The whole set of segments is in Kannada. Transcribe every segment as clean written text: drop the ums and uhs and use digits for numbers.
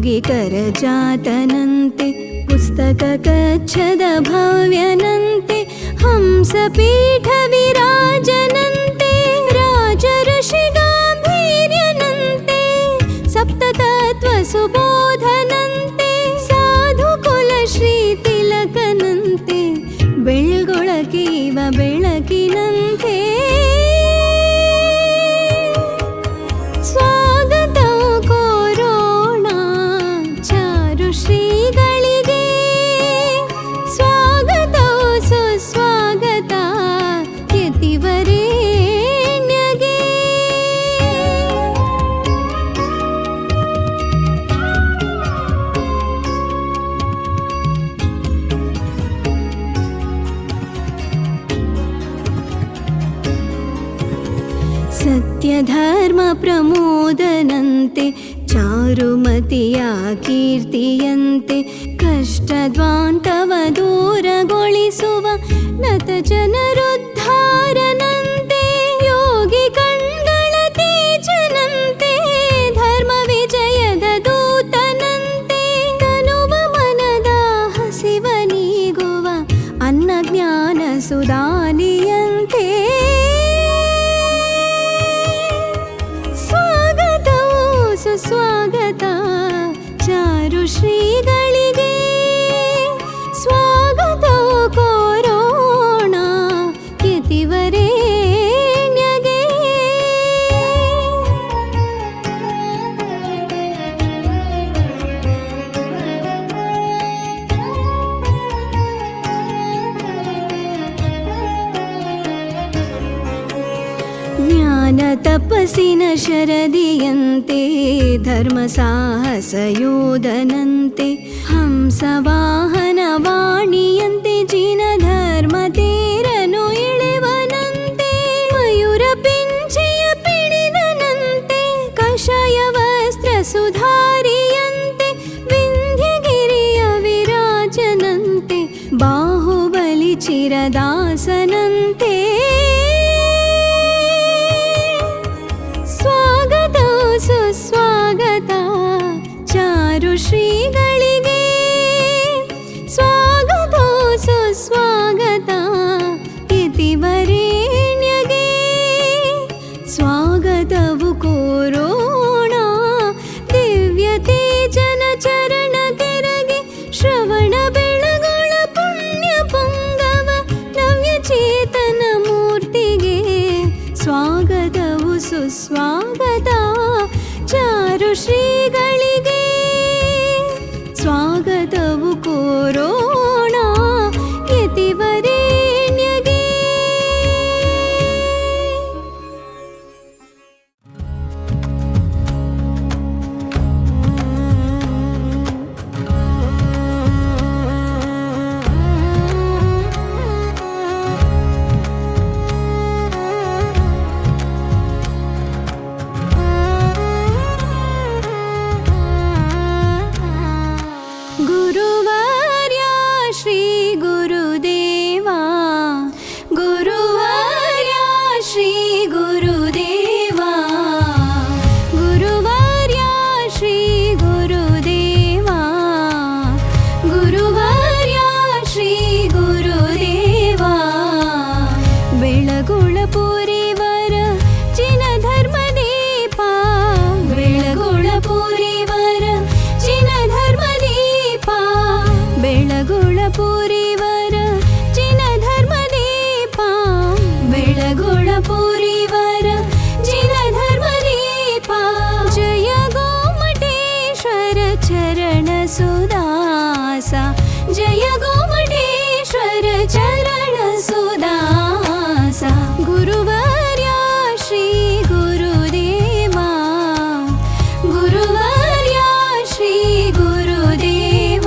ಯೋಗಿ ಕರಜಾತನಂತೆ ಪುಸ್ತಕ ಕಚ್ಛದ ಭವ್ಯನಂತೆ ಹಂಸಪೀಠ ವಿರಾಜನಂತೆ ರಾಜ ಋಷಿ ಗಾಂಭೀರ್ಯನಂತೆ ಸಪ್ತತತ್ವ ಸುಬೋಧನಂತೆ ಸಾಧು ಕುಲ ಶ್ರೀ ತಿಲಕನಂತೆ ಬೆಳ್ಗೊಳಕೀವ ಬೆಳಕಿನಂತೆ ಸತ್ಯಧರ್ಮ ಪ್ರಮೋದನಂತೆ ಚಾರುಮತಿಯ ಕೀರ್ತಿಯಂತೆ ಕಷ್ಟದ್ವಾಂತವ ದೂರಗೊಳಿಸುವ ನತ ಜನರುದ್ಧಾರನಂತೆ ಯೋಗಿ ಕಣ್ಗಳ ತೇಜನಂತೆ ಧರ್ಮ ವಿಜಯದ ದೂತನಂತೆ ತನುವ ಮನದ ಹಸಿವ ನೀಗುವ ಅನ್ನ ಜ್ಞಾನ ಸುಧಾನಿಯಂತೆ ಸ್ವಾಗತ ಚಾರು ಶ್ರೀಗಳಿಗೆ ಸ್ವಾಗತ ಕೋರೋಣ ಯತಿವರೇಣ್ಯಗೆ ಜ್ಞಾನ ತಪಸ್ಸಿನ ಶರದಿಯಂತೆ ಧರ್ಮ ಸಾಹಸ ಯೋಧನಂತೆ ಹಂಸ ವಾಹನ ವಾಣಿಯಂತೆ ಜಿನ ಧರ್ಮ ತೇರನು ಇಳೆವನಂತೆ ಮಯೂರ ಪಿಂಚೆಯ ಪಿಡಿದನಂತೆ ಕಷಾಯ ವಸ್ತ್ರ ಸುಧಾರಿಯಂತೆ ವಿಂಧ್ಯಗಿರಿಯ ವಿರಾಜನಂತೆ ಬಾಹುಬಲಿ ಚಿರದಾಸನಂತೆ ಸುಸ್ವಾಗತ ಚಾರು ಶ್ರೀಗಳಿಗೆ ಸ್ವಾಗತ ಸುಸ್ವಾಗತ ಯತಿವರೇಣ್ಯಗೆ ಸ್ವಾಗತವು ಕೋರೋಣ ದಿವ್ಯ ತೇಜನ ಚರಣ ಕೆರಗೆ ಶ್ರವಣ ಬೆಳಗೊಳ ಪುಣ್ಯ ಪುಂಗವ ನವ್ಯ ಚೇತನ ಮೂರ್ತಿಗೆ ಸ್ವಾಗತವು ಸುಸ್ವಾಗತ ಚಾರು ಶ್ರೀಗಳಿಗೆ ಸ್ವಾಗತವು ಕೋರೋಣ ಯತಿವರೇಣ್ಯಗೆ ಚರಣ ಸುದಾಸ ಜಯ ಗೋಮಟೇಶ್ವರ ಚರಣ ಸುದಾಸ ಗುರುವರ್ಯ ಶ್ರೀ ಗುರುದೇವ ಗುರುವರ್ಯ ಶ್ರೀ ಗುರುದೇವ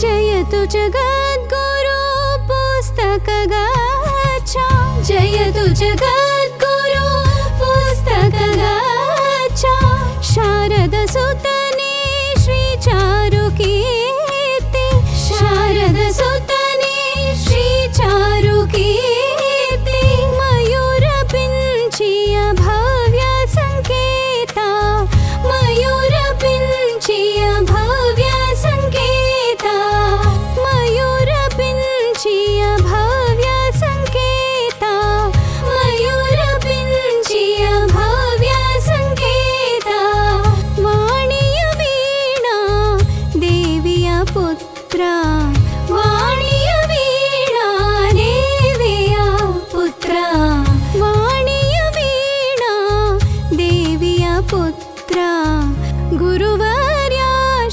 जयतु जगद्गुरु पुस्तकगच्छ जयतु जगद्गुरु पुस्तकगच्छ शारदसुतने श्री चारुकीर्ति शारदसुतने ಕೀರ್ತಿ ಮಯೂರ ಪಿಂಚಿಯ ಭವ್ಯ ಸಂಕೇತ ಮಯೂರ ಪಿಂಚಿಯ ಭವ್ಯ ಸಂಕೇತ ಮಯೂರ ಪಿಂಚಿಯ ಭವ್ಯ ಸಂಕೇತ ಮಯೂರ ಪಿಂಚಿಯ ಭವ್ಯ ಸಂಕೇತ ವಾಣಿಯ ವೀಣಾ ದೇವಿಯ ಪುತ್ರ ವಾಣಿಯ ವೀಣಾ ದೇವಿಯ ಪುತ್ರ ವಾಣಿಯ ವೀಣಾ ದೇವಿಯ ಪುತ್ರ ಗುರುವರ್ಯ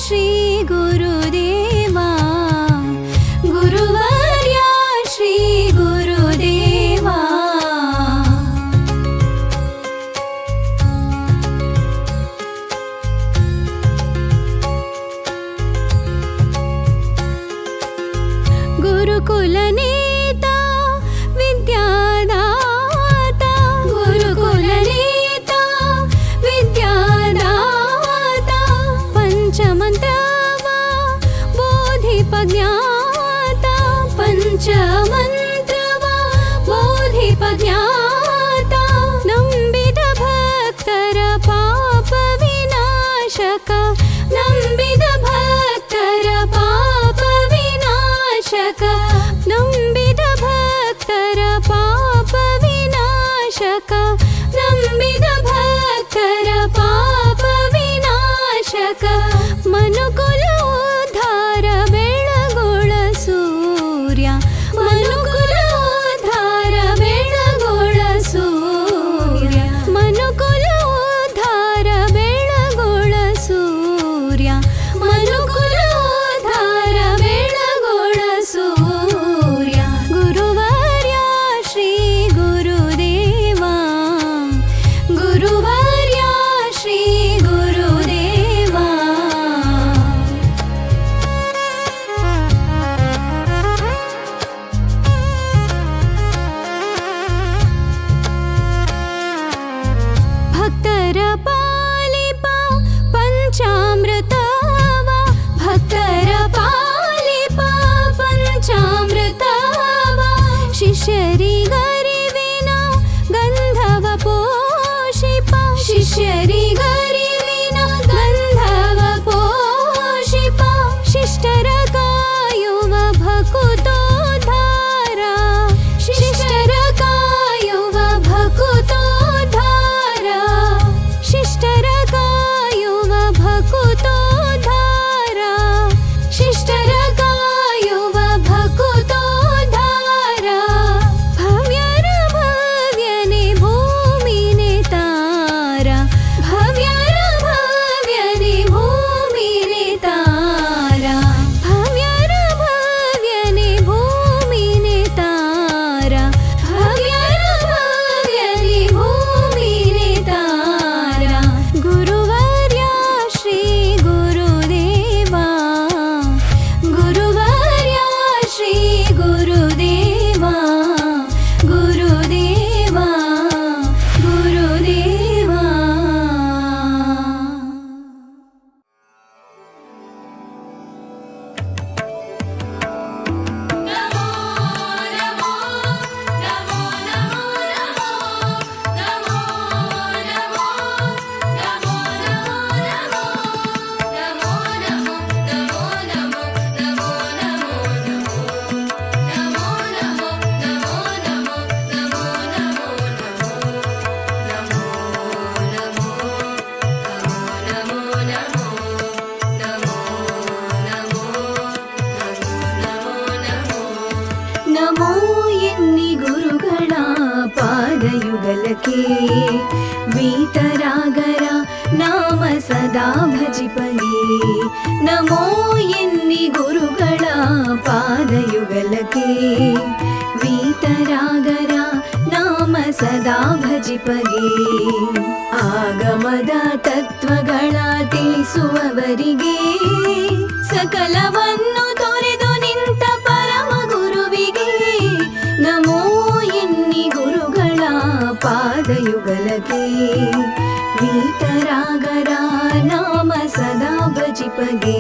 ಶ್ರೀ ಗುರುದೇವಾ ಗುರುವರ್ಯ ಶ್ರೀ ಗುರುದೇವಾ गुरुकुलनेता विद्यादाता गुरुकुलनेता विद्यादाता पञ्चमन्त्रवा बोधिपज्ञाता पञ्चमन्त्रवा बोधिपज्ञाता ನಂಬಿದ ಭಕ್ತರ ಪಾಪ ವಿನಾಶಕ ನಂಬಿದ ಭಕ್ತರ ಪಾಪ ವಿನಾಶಕ ನಂಬಿದ ಭಕ್ತರ ಪಾಪ ವಿನಾಶಕ ನಂಬಿದ ಭಕ್ತರ ಪಾಪ ವಿನಾಶಕ ಮನುಕುಲ ಉದ್ಧಾರ ಬೆಳಗೊಳ ಸೂರ್ಯ ಮನುಕುಲ ಉದ್ಧಾರ ಬೆಳಗೊಳ ಸೂರ್ಯ ಮನುಕುಲ ಉದ್ಧಾರ ಬೆಳಗೊಳ ಸೂರ್ಯ ಮನುಕುಲ ಉದ್ಧಾರ ಬೆಳಗೊಳ ಸೂರ್ಯ ಗುರುವರ್ಯ ಶ್ರೀ ಗುರುದೇವಾ ಗುರುವರ್ಯ ಶ್ರೀ ಗುರುದೇವಾ ಭಕ್ತರ ಪಾಲಿಪ ಪಂಚಾಮೃತವ ಭಕ್ತರ ಪಾಲಿಪ ಪಂಚಾಮೃತವ ಶಿಷ್ಯರಿಗರಿವಿನ ಗಂಧವ ಪೋಷಿಪ ಶಿಷ್ಯರಿಗರಿವಿನ ಗಂಧವ ಪೋಷಿಪ ಶಿಷ್ಟರ ಕಾಯುವ ಭಕುತೋದ್ಧಾರ ಶಿಷ್ಟರ ಕಾಯುವ ಭಕುತೋದ್ಧಾರ ಶಿಷ್ಟರ ಕಾಯುವ ಭಕುತೋದ್ಧಾರ ಶಿಷ್ಟರ ಕಾಯುವ ಭಕುತೋದ್ಧಾರ ಭವ್ಯರ ಭವ್ಯನೆ ಭೂಮಿನೆ ತಾರ ಭವ್ಯರ ಭವ್ಯನೆ ಭೂಮಿನೆ ತಾರ ಭವ್ಯರ ಭವ್ಯನೆ ಭೂಮಿನೆ ತಾರ ಭವ್ಯರ ಭವ್ಯನೆ ಭೂಮಿನೆ ತಾರ ಗುರುವರ್ಯ ಶ್ರೀ ಗುರುದೇವಾ ಗುರುವರ್ಯ ಶ್ರೀ ಗುರುದೇವಾ ಗುರುದೇವಾ ಗುರುದೇವಾ ನಮೋ ಎನ್ನಿ ಗುರುಗಳ ಪಾದಯುಗಲಕ್ಕೆ ವೀತರಾಗರ ನಾಮ ಸದಾ ಭಜಿಪಲಿ ನಮೋ ಎನ್ನಿ ಗುರುಗಳ ಪಾದಯುಗಲಕ್ಕೆ ವೀತರಾಗರ ನಾಮ ಸದಾ ಭಜಿಪಲಿ ಆಗಮದ ತತ್ವಗಳ ತಿಳಿಸುವವರಿಗೆ ಸಕಲವನ್ನು ತೊರೆದು ನಿಂತ ಪರಮ ಗುರುವಿಗೆ ನಮೋ ಎನ್ನಿ ಗುರುಗಳ ಪಾದಯುಗಲಕ್ಕೆ ವೀತರಾಗರ ನಾಮ ಸದಾ ಭಜಿಪಗೆ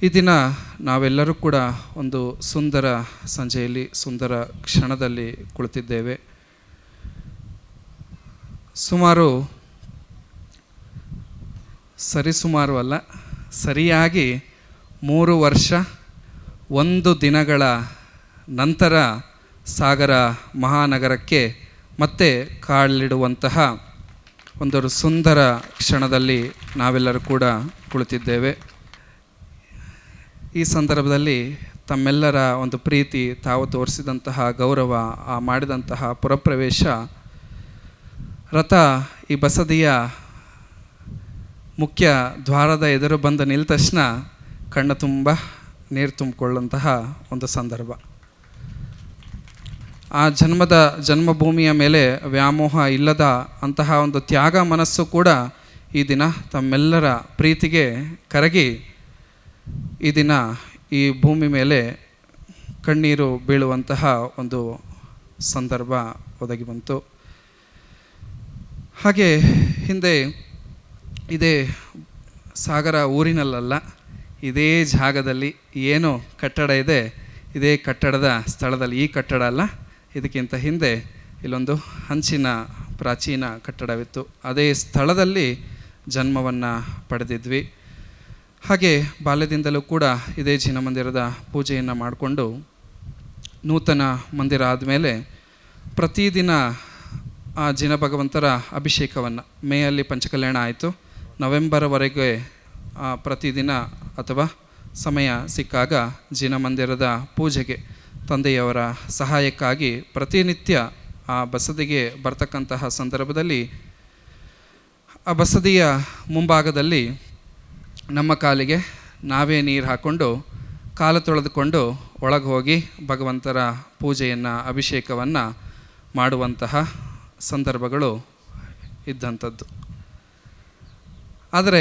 ಈ ದಿನ ನಾವೆಲ್ಲರೂ ಕೂಡ ಒಂದು ಸುಂದರ ಸಂಜೆಯಲ್ಲಿ ಸುಂದರ ಕ್ಷಣದಲ್ಲಿ ಕುಳಿತಿದ್ದೇವೆ. ಸರಿಸುಮಾರು ಅಲ್ಲ, ಸರಿಯಾಗಿ 3 ವರ್ಷ 1 ದಿನಗಳ ನಂತರ ಸಾಗರ ಮಹಾನಗರಕ್ಕೆ ಮತ್ತೆ ಕಾಲಿಡುವಂತಹ ಒಂದು ಸುಂದರ ಕ್ಷಣದಲ್ಲಿ ನಾವೆಲ್ಲರೂ ಕೂಡ ಕುಳಿತಿದ್ದೇವೆ. ಈ ಸಂದರ್ಭದಲ್ಲಿ ತಮ್ಮೆಲ್ಲರ ಒಂದು ಪ್ರೀತಿ, ತಾವು ತೋರಿಸಿದಂತಹ ಗೌರವ, ಮಾಡಿದಂತಹ ಪುರಪ್ರವೇಶ, ರಥ ಈ ಬಸದಿಯ ಮುಖ್ಯ ದ್ವಾರದ ಎದುರು ಬಂದು ನಿಂತ ತಕ್ಷಣ ಕಣ್ಣು ತುಂಬ ನೀರು ತುಂಬಿಕೊಳ್ಳುವಂತಹ ಒಂದು ಸಂದರ್ಭ. ಆ ಜನ್ಮಭೂಮಿಯ ಮೇಲೆ ವ್ಯಾಮೋಹ ಇಲ್ಲದ ಅಂತಹ ಒಂದು ತ್ಯಾಗ ಮನಸ್ಸು ಕೂಡ ಈ ದಿನ ತಮ್ಮೆಲ್ಲರ ಪ್ರೀತಿಗೆ ಕರಗಿ ಈ ದಿನ ಈ ಭೂಮಿ ಮೇಲೆ ಕಣ್ಣೀರು ಬೀಳುವಂತಹ ಒಂದು ಸಂದರ್ಭ ಒದಗಿ ಬಂತು. ಹಾಗೆ ಹಿಂದೆ ಇದೇ ಸಾಗರ ಊರಿನಲ್ಲ, ಇದೇ ಜಾಗದಲ್ಲಿ ಏನು ಕಟ್ಟಡ ಇದೆ, ಇದೇ ಕಟ್ಟಡದ ಸ್ಥಳದಲ್ಲಿ, ಈ ಕಟ್ಟಡ ಅಲ್ಲ, ಇದಕ್ಕಿಂತ ಹಿಂದೆ ಇಲ್ಲೊಂದು ಹಂಚಿನ ಪ್ರಾಚೀನ ಕಟ್ಟಡವಿತ್ತು. ಅದೇ ಸ್ಥಳದಲ್ಲಿ ಜನ್ಮವನ್ನು ಪಡೆದಿದ್ವಿ. ಹಾಗೆ ಬಾಲ್ಯದಿಂದಲೂ ಕೂಡ ಇದೇ ಜಿನ ಮಂದಿರದ ಪೂಜೆಯನ್ನು ಮಾಡಿಕೊಂಡು ನೂತನ ಮಂದಿರ ಆದಮೇಲೆ ಪ್ರತಿದಿನ ಆ ಜಿನ ಭಗವಂತರ ಅಭಿಷೇಕವನ್ನು, ಮೇಯಲ್ಲಿ ಪಂಚಕಲ್ಯಾಣ ಆಯಿತು, ನವೆಂಬರ್ವರೆಗೆ ಪ್ರತಿದಿನ ಅಥವಾ ಸಮಯ ಸಿಕ್ಕಾಗ ಜಿನ ಮಂದಿರದ ಪೂಜೆಗೆ ತಂದೆಯವರ ಸಹಾಯಕ್ಕಾಗಿ ಪ್ರತಿನಿತ್ಯ ಆ ಬಸದಿಗೆ ಬರ್ತಕ್ಕಂತಹ ಸಂದರ್ಭದಲ್ಲಿ ಆ ಬಸದಿಯ ಮುಂಭಾಗದಲ್ಲಿ ನಮ್ಮ ಕಾಲಿಗೆ ನಾವೇ ನೀರು ಹಾಕ್ಕೊಂಡು ಕಾಲು ತೊಳೆದುಕೊಂಡು ಒಳಗೆ ಹೋಗಿ ಭಗವಂತರ ಪೂಜೆಯನ್ನು, ಅಭಿಷೇಕವನ್ನು ಮಾಡುವಂತಹ ಸಂದರ್ಭಗಳು ಇದ್ದಂಥದ್ದು. ಆದರೆ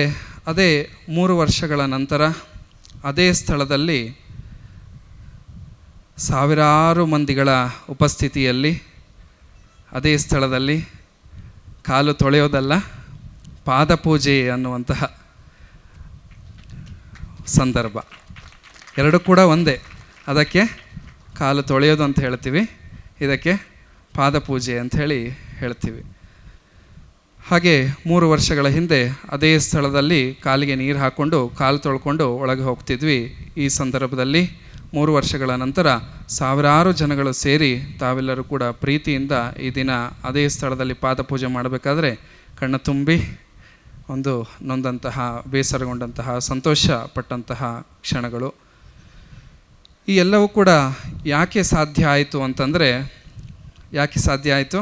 ಅದೇ 3 ವರ್ಷಗಳ ನಂತರ ಅದೇ ಸ್ಥಳದಲ್ಲಿ ಸಾವಿರಾರು ಮಂದಿಗಳ ಉಪಸ್ಥಿತಿಯಲ್ಲಿ ಅದೇ ಸ್ಥಳದಲ್ಲಿ ಕಾಲು ತೊಳೆಯೋದಲ್ಲ, ಪಾದಪೂಜೆ ಅನ್ನುವಂತಹ ಸಂದರ್ಭ. ಎರಡು ಕೂಡ ಒಂದೇ. ಅದಕ್ಕೆ ಕಾಲು ತೊಳೆಯೋದು ಅಂತ ಹೇಳ್ತೀವಿ, ಇದಕ್ಕೆ ಪಾದಪೂಜೆ ಅಂಥೇಳಿ ಹೇಳ್ತೀವಿ. ಹಾಗೆ 3 ವರ್ಷಗಳ ಹಿಂದೆ ಅದೇ ಸ್ಥಳದಲ್ಲಿ ಕಾಲಿಗೆ ನೀರು ಹಾಕ್ಕೊಂಡು ಕಾಲು ತೊಳ್ಕೊಂಡು ಒಳಗೆ ಹೋಗ್ತಿದ್ವಿ. ಈ ಸಂದರ್ಭದಲ್ಲಿ 3 ವರ್ಷಗಳ ನಂತರ ಸಾವಿರಾರು ಜನಗಳು ಸೇರಿ ತಾವೆಲ್ಲರೂ ಕೂಡ ಪ್ರೀತಿಯಿಂದ ಈ ದಿನ ಅದೇ ಸ್ಥಳದಲ್ಲಿ ಪಾದಪೂಜೆ ಮಾಡಬೇಕಾದ್ರೆ ಕಣ್ಣು ತುಂಬಿ ಒಂದು ನೊಂದಂತಹ, ಬೇಸರಗೊಂಡಂತಹ, ಸಂತೋಷ ಪಟ್ಟಂತಹ ಕ್ಷಣಗಳು. ಈ ಎಲ್ಲವೂ ಕೂಡ ಯಾಕೆ ಸಾಧ್ಯ ಆಯಿತು ಅಂತಂದರೆ, ಯಾಕೆ ಸಾಧ್ಯ ಆಯಿತು?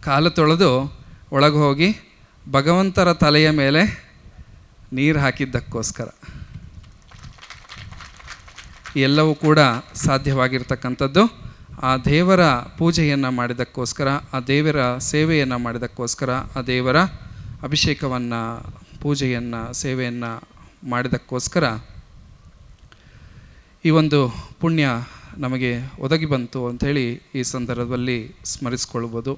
ಕಾಲು ತೊಳೆದು ಒಳಗೆ ಹೋಗಿ ಭಗವಂತರ ತಲೆಯ ಮೇಲೆ ನೀರು ಹಾಕಿದ್ದಕ್ಕೋಸ್ಕರ. ಎಲ್ಲವೂ ಕೂಡ ಸಾಧ್ಯವಾಗಿರ್ತಕ್ಕಂಥದ್ದು ಆ ದೇವರ ಪೂಜೆಯನ್ನು ಮಾಡಿದ್ದಕ್ಕೋಸ್ಕರ, ಆ ದೇವರ ಸೇವೆಯನ್ನು ಮಾಡಿದ್ದಕ್ಕೋಸ್ಕರ, ಆ ದೇವರ ಅಭಿಷೇಕವನ್ನು, ಪೂಜೆಯನ್ನು, ಸೇವೆಯನ್ನು ಮಾಡಿದ್ದಕ್ಕೋಸ್ಕರ ಈ ಒಂದು ಪುಣ್ಯ ನಮಗೆ ಒದಗಿ ಬಂತು ಅಂಥೇಳಿ ಈ ಸಂದರ್ಭದಲ್ಲಿ ಸ್ಮರಿಸ್ಕೊಳ್ಬೋದು.